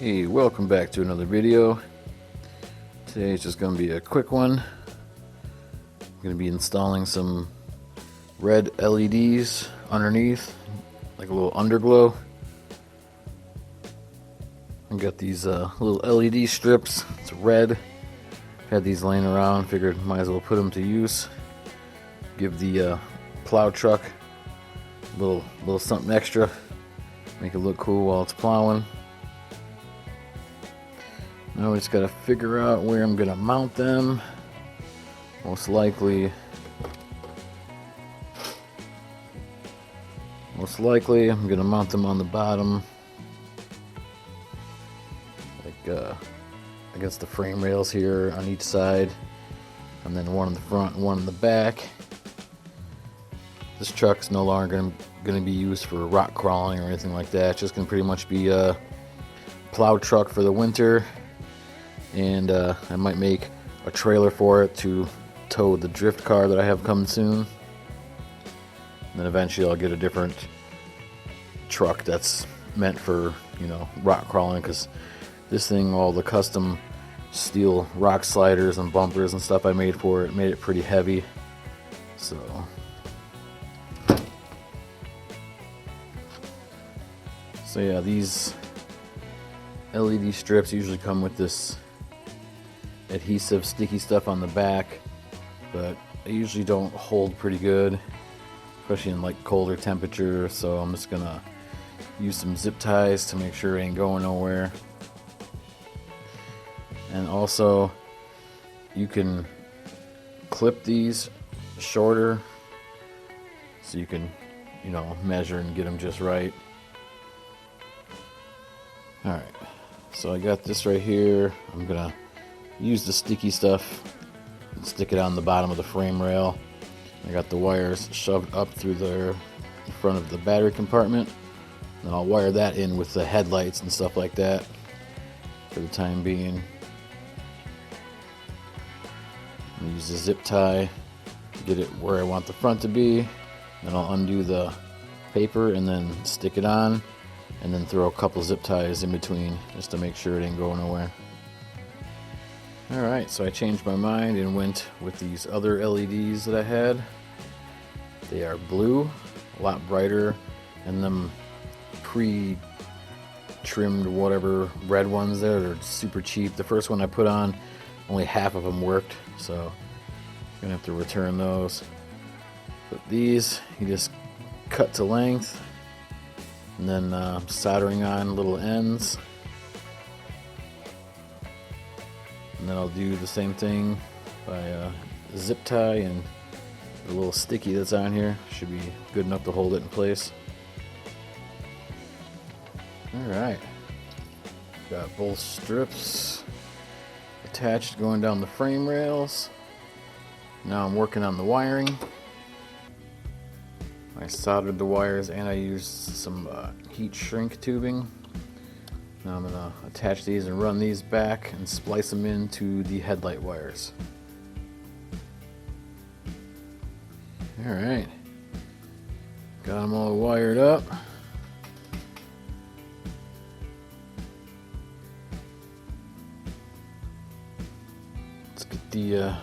Hey, welcome back to another video. Today is just going to be a quick one. I'm going to be installing some red LEDs underneath, like a little underglow. I got these little LED strips. It's red. Had these laying around, figured might as well put them to use. Give the plow truck a little something extra. Make it look cool while it's plowing. Now we just gotta figure out where I'm gonna mount them. Most likely I'm gonna mount them on the bottom, like against the frame rails here on each side, and then one in the front and one in the back. This truck's no longer gonna be used for rock crawling or anything like that. It's just gonna pretty much be a plow truck for the winter. And I might make a trailer for it to tow the drift car that I have coming soon. And then eventually I'll get a different truck that's meant for, rock crawling, because this thing, all the custom steel rock sliders and bumpers and stuff I made for it, made it pretty heavy. So yeah, these LED strips usually come with this adhesive sticky stuff on the back, but they usually don't hold pretty good, especially in like colder temperature. So I'm just gonna use some zip ties to make sure it ain't going nowhere. And also you can clip these shorter so you can measure and get them just right. Alright, so I got this right here. I'm gonna use the sticky stuff and stick it on the bottom of the frame rail. I got the wires shoved up through the front of the battery compartment. Then I'll wire that in with the headlights and stuff like that for the time being. I'll use the zip tie to get it where I want the front to be. Then I'll undo the paper and then stick it on, and then throw a couple zip ties in between just to make sure it ain't going nowhere. Alright, so I changed my mind and went with these other LEDs that I had. They are blue, a lot brighter, and them pre-trimmed whatever red ones there, they're super cheap. The first one I put on, only half of them worked, so I'm gonna have to return those. But these, you just cut to length, and then soldering on little ends. And then I'll do the same thing by zip tie, and the little sticky that's on here should be good enough to hold it in place. Alright, got both strips attached going down the frame rails. Now I'm working on the wiring. I soldered the wires and I used some heat shrink tubing. Now I'm going to attach these and run these back and splice them into the headlight wires. Alright, got them all wired up. Let's get the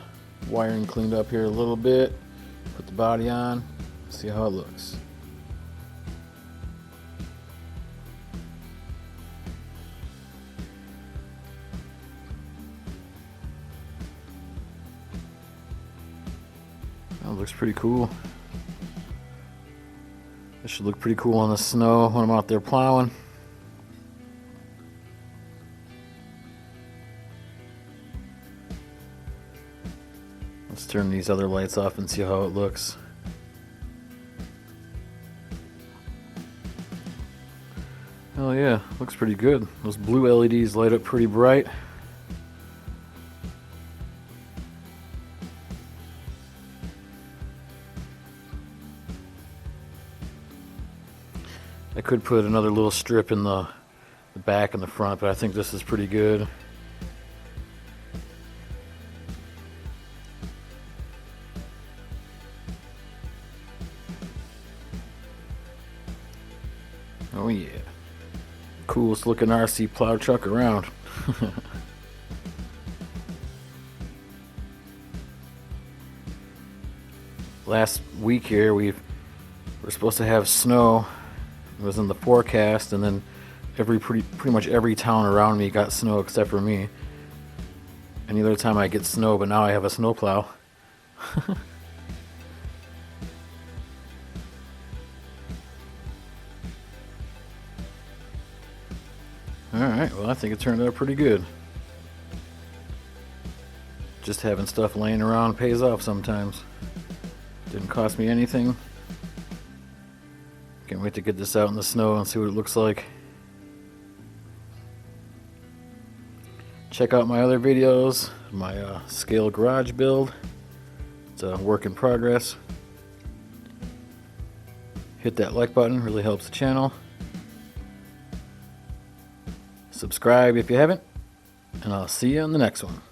wiring cleaned up here a little bit, put the body on, see how it looks. That looks pretty cool. This should look pretty cool on the snow when I'm out there plowing. Let's turn these other lights off and see how it looks. Oh yeah, looks pretty good. Those blue LEDs light up pretty bright. I could put another little strip in the back and the front, but I think this is pretty good. Oh yeah. Coolest looking RC plow truck around. Last week here we're supposed to have snow. It was in the forecast, and then pretty much every town around me got snow except for me. Any other time I get snow, but now I have a snow plow. Alright, well I think it turned out pretty good. Just having stuff laying around pays off sometimes. Didn't cost me anything. Can't wait to get this out in the snow and see what it looks like. Check out my other videos, my scale garage build. It's a work in progress. Hit that like button, really helps the channel. Subscribe if you haven't, and I'll see you on the next one.